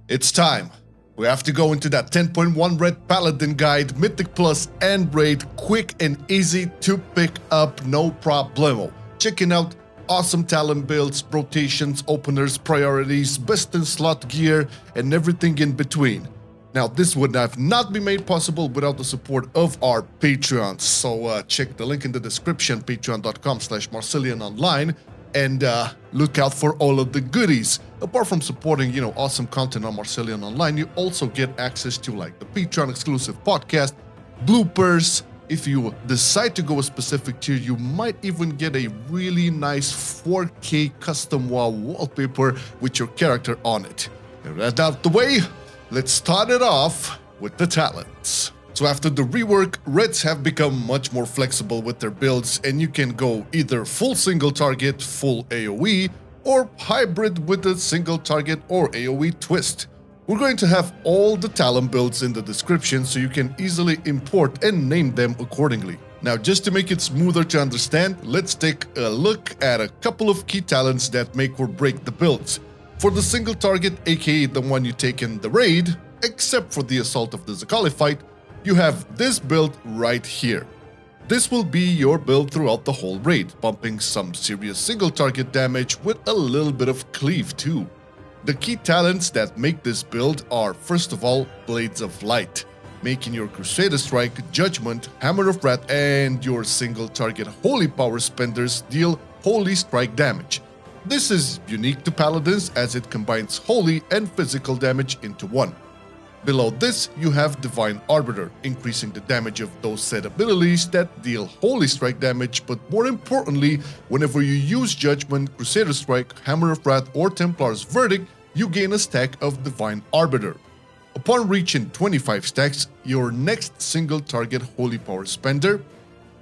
It's time. We have to go into that 10.1 Ret Paladin guide, Mythic Plus and Raid, quick and easy to pick up, no problemo. Checking out awesome talent builds, rotations, openers, priorities, best in slot gear, and everything in between. Now, this would have not been made possible without the support of our Patreons. So check the link in the description, patreon.com/MarcelianOnline, and look out for all of the goodies. Apart from supporting, awesome content on Marcelian Online, you also get access to like the Patreon exclusive podcast, bloopers. If you decide to go a specific tier, you might even get a really nice 4K custom wall wallpaper with your character on it. And that out the way, let's start it off with the talents. So after the rework, Reds have become much more flexible with their builds, and you can go either full single target, full AoE, or hybrid with a single target or AoE twist. We're going to have all the talent builds in the description so you can easily import and name them accordingly. Now, just to make it smoother to understand, let's take a look at a couple of key talents that make or break the builds. For the single target, aka the one you take in the raid, except for the Assault of the Zaqali fight, you have this build right here. This will be your build throughout the whole raid, bumping some serious single target damage with a little bit of cleave too. The key talents that make this build are, first of all, Blades of Light, making your Crusader Strike, Judgment, Hammer of Wrath, and your single target Holy Power spenders deal Holy Strike damage. This is unique to Paladins as it combines holy and physical damage into one. Below this, you have Divine Arbiter, increasing the damage of those said abilities that deal Holy Strike damage, but more importantly, whenever you use Judgment, Crusader Strike, Hammer of Wrath, or Templar's Verdict, you gain a stack of Divine Arbiter. Upon reaching 25 stacks, your next single target Holy Power spender,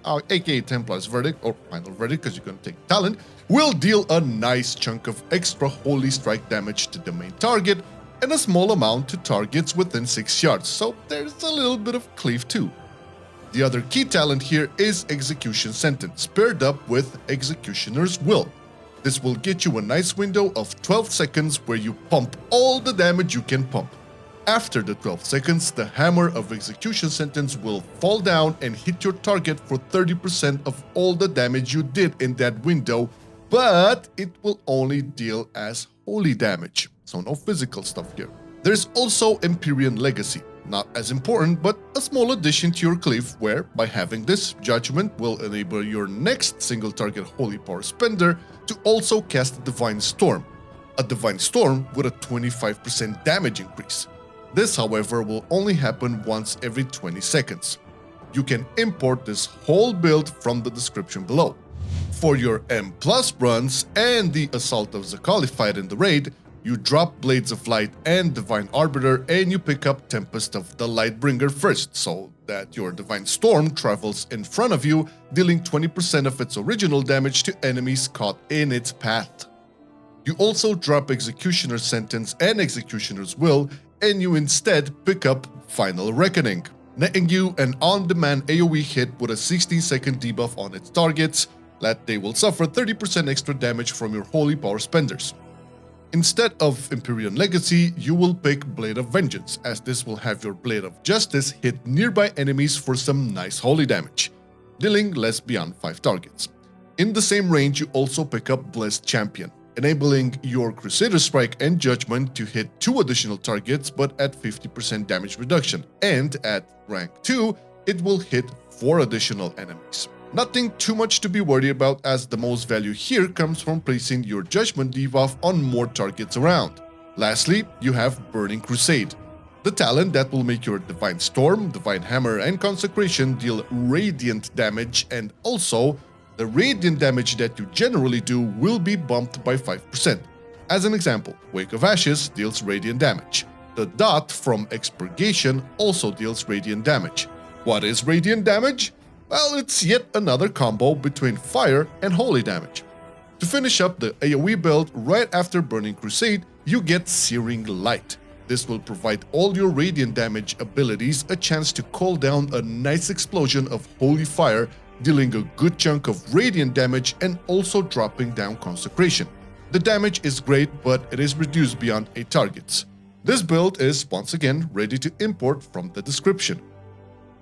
aka Templar's Verdict or Final Verdict because you're going to take talent, will deal a nice chunk of extra Holy Strike damage to the main target, and a small amount to targets within 6 yards, so there's a little bit of cleave too. The other key talent here is Execution Sentence, paired up with Executioner's Will. This will get you a nice window of 12 seconds where you pump all the damage you can pump. After the 12 seconds, the Hammer of Execution Sentence will fall down and hit your target for 30% of all the damage you did in that window, but it will only deal as holy damage. So no physical stuff here. There's also Empyrean Legacy, not as important, but a small addition to your cleave where, by having this, Judgment will enable your next single target Holy Power spender to also cast Divine Storm. A Divine Storm with a 25% damage increase. This, however, will only happen once every 20 seconds. You can import this whole build from the description below. For your M+ runs and the Assault of Zaqali fight in the raid, you drop Blades of Light and Divine Arbiter and you pick up Tempest of the Lightbringer first, so that your Divine Storm travels in front of you, dealing 20% of its original damage to enemies caught in its path. You also drop Executioner's Sentence and Executioner's Will, and you instead pick up Final Reckoning, netting you an on-demand AoE hit with a 16-second debuff on its targets, that they will suffer 30% extra damage from your Holy Power spenders. Instead of Empyrean Legacy, you will pick Blade of Vengeance, as this will have your Blade of Justice hit nearby enemies for some nice holy damage, dealing less beyond 5 targets. In the same range, you also pick up Blessed Champion, enabling your Crusader Strike and Judgment to hit 2 additional targets but at 50% damage reduction, and at rank 2, it will hit 4 additional enemies. Nothing too much to be worried about, as the most value here comes from placing your Judgment debuff on more targets around. Lastly, you have Burning Crusade, the talent that will make your Divine Storm, Divine Hammer, and Consecration deal radiant damage, and also the radiant damage that you generally do will be bumped by 5%. As an example, Wake of Ashes deals radiant damage. The Dot from Expurgation also deals radiant damage. What is radiant damage? Well, it's yet another combo between fire and holy damage. To finish up the AoE build right after Burning Crusade, you get Searing Light. This will provide all your radiant damage abilities a chance to call down a nice explosion of holy fire, dealing a good chunk of radiant damage and also dropping down Consecration. The damage is great, but it is reduced beyond 8 targets. This build is once again ready to import from the description.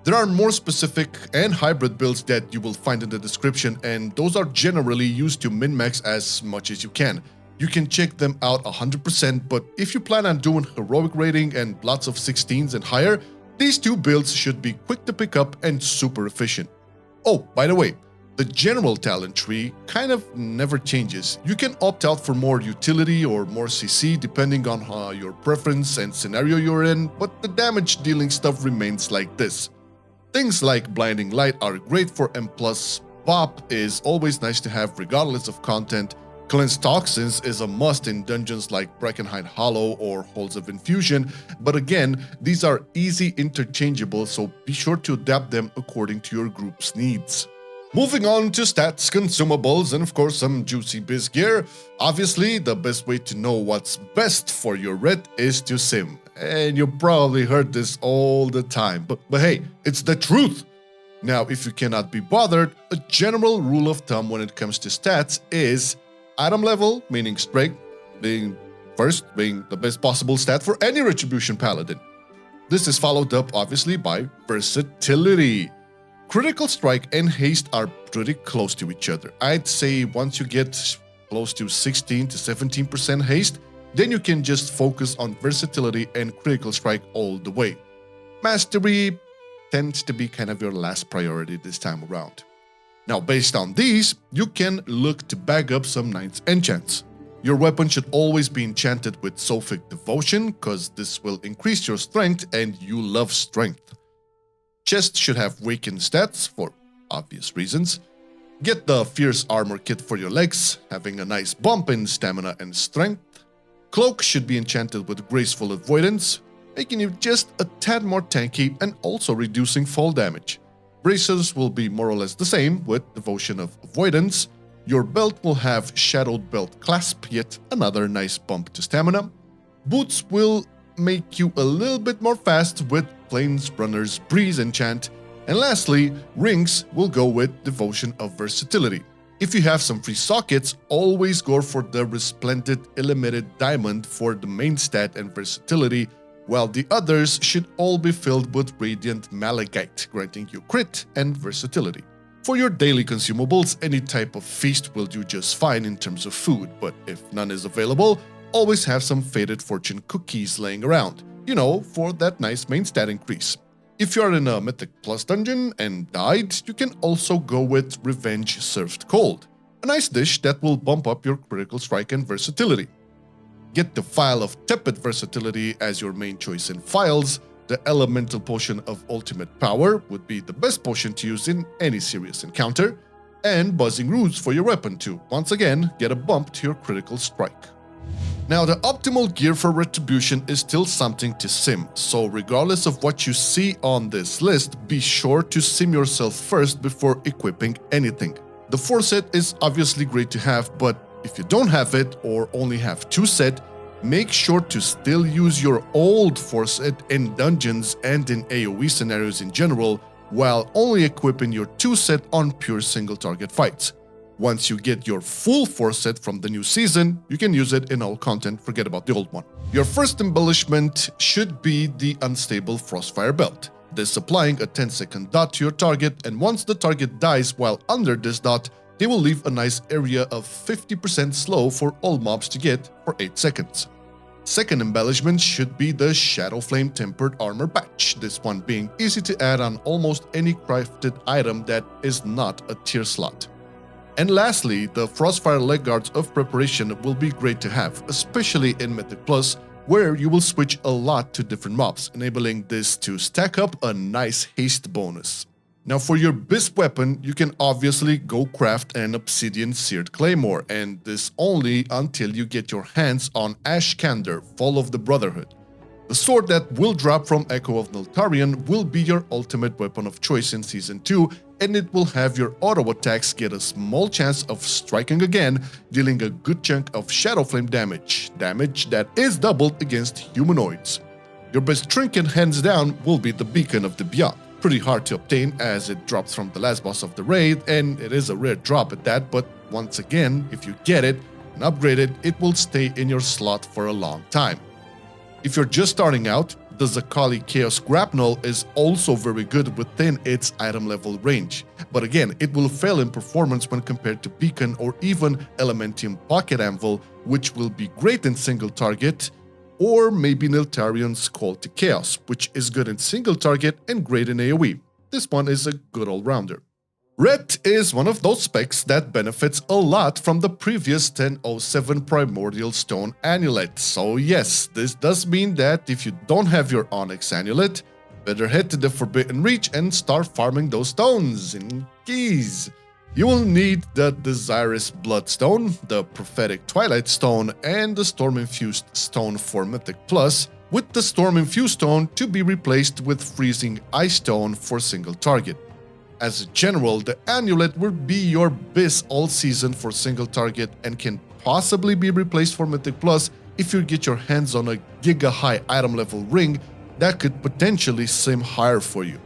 There are more specific and hybrid builds that you will find in the description, and those are generally used to min-max as much as you can. You can check them out 100%, but if you plan on doing heroic rating and lots of 16s and higher, these two builds should be quick to pick up and super efficient. Oh, by the way, the general talent tree kind of never changes. You can opt out for more utility or more CC depending on your preference and scenario you're in, but the damage dealing stuff remains like this. Things like Blinding Light are great for M+, Bop is always nice to have regardless of content, Cleanse Toxins is a must in dungeons like Brackenhide Hollow or Halls of Infusion, but again, these are easy interchangeable, so be sure to adapt them according to your group's needs. Moving on to stats, consumables, and of course some juicy biz gear. Obviously, the best way to know what's best for your ret is to sim. And you probably heard this all the time, but hey, it's the truth! Now, if you cannot be bothered, a general rule of thumb when it comes to stats is item level, meaning strength, being the best possible stat for any Retribution Paladin. This is followed up obviously by versatility. Critical strike and haste are pretty close to each other. I'd say once you get close to 16 to 17% haste, then you can just focus on versatility and critical strike all the way. Mastery tends to be kind of your last priority this time around. Now, based on these, you can look to bag up some Knight's Enchants. Your weapon should always be enchanted with Sophic Devotion, cause this will increase your strength and you love strength. Chest should have weakened stats for obvious reasons. Get the Fierce Armor Kit for your legs, having a nice bump in stamina and strength. Cloak should be enchanted with Graceful Avoidance, making you just a tad more tanky and also reducing fall damage. Braces will be more or less the same with Devotion of Avoidance. Your belt will have Shadowed Belt Clasp, yet another nice bump to stamina. Boots will make you a little bit more fast with Plains Runner's Breeze enchant. And lastly, rings will go with Devotion of Versatility. If you have some free sockets, always go for the Resplendent Illuminated Diamond for the main stat and versatility, while the others should all be filled with Radiant Malachite, granting you crit and versatility. For your daily consumables, any type of feast will do just fine in terms of food, but if none is available, always have some Faded Fortune cookies laying around, for that nice main stat increase. If you are in a Mythic Plus dungeon and died, you can also go with Revenge Served Cold, a nice dish that will bump up your critical strike and versatility. Get the Phial of Tepid Versatility as your main choice in phials. The Elemental Potion of Ultimate Power would be the best potion to use in any serious encounter, and Buzzing Roots for your weapon to, once again, get a bump to your critical strike. Now, the optimal gear for Retribution is still something to sim, so regardless of what you see on this list, be sure to sim yourself first before equipping anything. The 4 set is obviously great to have, but if you don't have it or only have 2 set, make sure to still use your old 4 set in dungeons and in AoE scenarios in general, while only equipping your 2 set on pure single target fights. Once you get your full 4 set from the new season, you can use it in all content, forget about the old one. Your first embellishment should be the Unstable Frostfire Belt. This applying a 10-second dot to your target, and once the target dies while under this dot, they will leave a nice area of 50% slow for all mobs to get for 8 seconds. Second embellishment should be the Shadowflame Tempered Armor Patch, this one being easy to add on almost any crafted item that is not a tier slot. And lastly, the Frostfire Leg Guards of Preparation will be great to have, especially in Mythic Plus, where you will switch a lot to different mobs, enabling this to stack up a nice haste bonus. Now, for your Bisp weapon, you can obviously go craft an Obsidian Seared Claymore, and this only until you get your hands on Ashkander, Fall of the Brotherhood. The sword that will drop from Echo of Nultarion will be your ultimate weapon of choice in Season 2, and it will have your auto attacks get a small chance of striking again, dealing a good chunk of Shadowflame damage that is doubled against humanoids. Your best trinket hands down will be the Beacon of the Beyond. Pretty hard to obtain as it drops from the last boss of the raid, and it is a rare drop at that, but once again, if you get it and upgrade it, it will stay in your slot for a long time. If you're just starting out, the Zaqali Chaos Grapnel is also very good within its item level range, but again, it will fail in performance when compared to Beacon or even Elementium Pocket Anvil, which will be great in single target, or maybe Niltarion's Call to Chaos, which is good in single target and great in AoE. This one is a good all-rounder. Ret is one of those specs that benefits a lot from the previous 10.07 Primordial Stone Amulet. So yes, this does mean that if you don't have your Onyx Amulet, better head to the Forbidden Reach and start farming those stones in keys. You will need the Desirous Bloodstone, the Prophetic Twilight Stone, and the Storm-Infused Stone for Mythic Plus, with the Storm-Infused Stone to be replaced with Freezing Ice Stone for single target. As a general, the amulet will be your biz all season for single target and can possibly be replaced for Mythic Plus if you get your hands on a giga high item level ring that could potentially sim higher for you.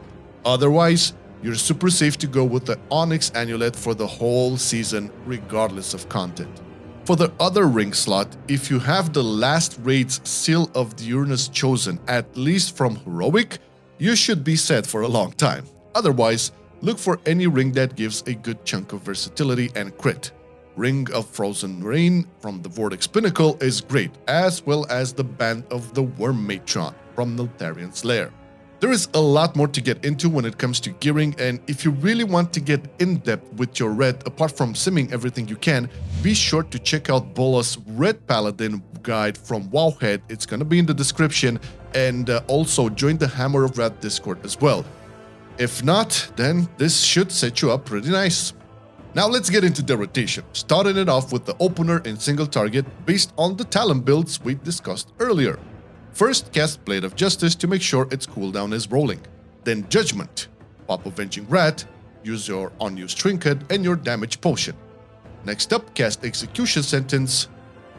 Otherwise, you're super safe to go with the Onyx Amulet for the whole season regardless of content. For the other ring slot, if you have the last raid's Seal of Diurnus chosen at least from Heroic, you should be set for a long time. Otherwise, look for any ring that gives a good chunk of versatility and crit. Ring of Frozen Rain from the Vortex Pinnacle is great, as well as the Band of the Worm Matron from Niltarion's Lair. There is a lot more to get into when it comes to gearing, and if you really want to get in-depth with your red, apart from simming everything you can, be sure to check out Bola's Ret Paladin guide from Wowhead. It's gonna be in the description, and also join the Hammer of Rat Discord as well. If not, then this should set you up pretty nice. Now let's get into the rotation, starting it off with the opener in single target based on the talent builds we discussed earlier. First, cast Blade of Justice to make sure its cooldown is rolling. Then Judgment, pop Avenging Rat, use your unused trinket and your damage potion. Next up, cast Execution Sentence,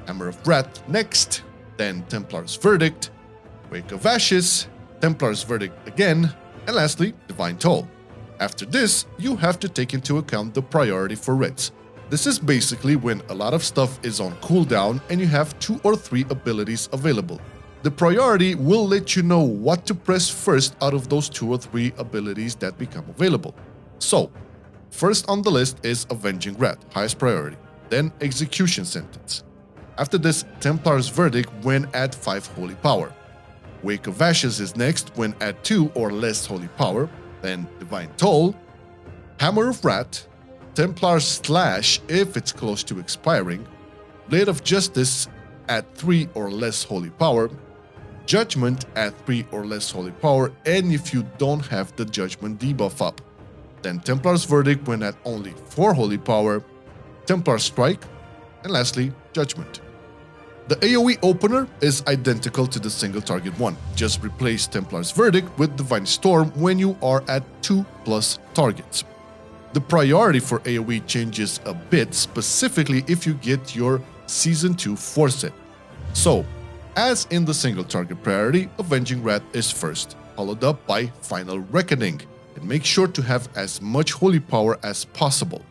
Hammer of Rat next, then Templar's Verdict, Wake of Ashes, Templar's Verdict again, and lastly, Divine Toll. After this, you have to take into account the priority for Reds. This is basically when a lot of stuff is on cooldown and you have 2 or 3 abilities available. The priority will let you know what to press first out of those 2 or 3 abilities that become available. So, first on the list is Avenging Rat, highest priority, then Execution Sentence. After this, Templar's Verdict when at 5 Holy Power. Wake of Ashes is next when at 2 or less Holy Power, then Divine Toll, Hammer of Rat, Templar's Slash if it's close to expiring, Blade of Justice at 3 or less Holy Power, Judgment at 3 or less Holy Power, and if you don't have the Judgment debuff up, then Templar's Verdict when at only 4 Holy Power, Templar Strike, and lastly, Judgment. The AoE opener is identical to the single target one, just replace Templar's Verdict with Divine Storm when you are at 2+ targets. The priority for AoE changes a bit, specifically if you get your Season 2 Force Set. So, as in the single target priority, Avenging Rat is first, followed up by Final Reckoning, and make sure to have as much Holy Power as possible.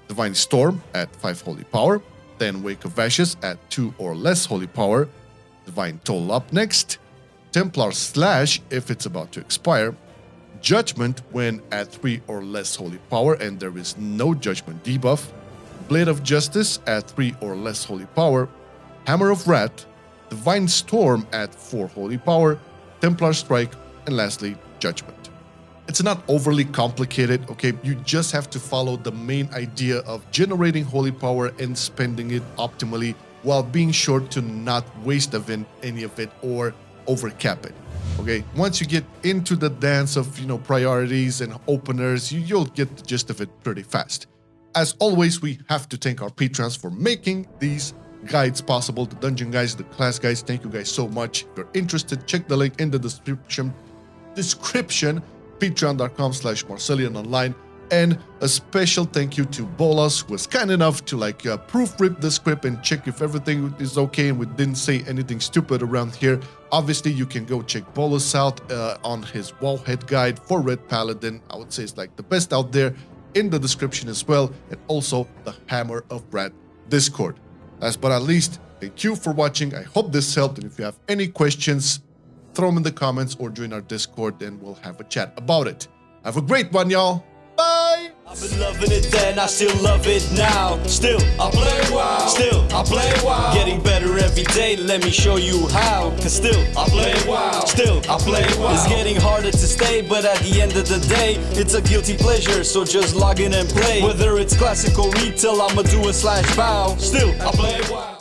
Divine Storm at 5 Holy Power, then Wake of Ashes at 2 or less Holy Power, Divine Toll up next, Templar Slash if it's about to expire, Judgment when at 3 or less Holy Power and there is no Judgment debuff, Blade of Justice at 3 or less Holy Power, Hammer of Rat, Divine Storm at 4 Holy Power, Templar Strike, and lastly, Judgment. It's not overly complicated, okay? You just have to follow the main idea of generating Holy Power and spending it optimally while being sure to not waste any of it or overcap it, okay? Once you get into the dance of, priorities and openers, you'll get the gist of it pretty fast. As always, we have to thank our patrons for making these guides possible, the dungeon guides, the class guides. Thank you guys so much. If you're interested, check the link in the description. Patreon.com/MarcelianOnline, and a special thank you to Bolas, who was kind enough to proofread the script and check if everything is okay and we didn't say anything stupid around here. Obviously, you can go check Bolas out on his Wowhead guide for Ret Paladin. I would say it's the best out there, in the description as well, and also the Hammer of Rat Discord. Last but not least, thank you for watching. I hope this helped, and if you have any questions, throw them in the comments or join our Discord and we'll have a chat about it. Have a great one, y'all. Bye! I've been loving it then, I still love it now. Still, I play WoW. Still, I play WoW. Getting better every day, let me show you how. Cause still, I play WoW. Still, I play WoW. It's getting harder to stay, but at the end of the day, it's a guilty pleasure, so just log in and play. Whether it's classic or retail, I'ma do a /bow. Still, I play WoW.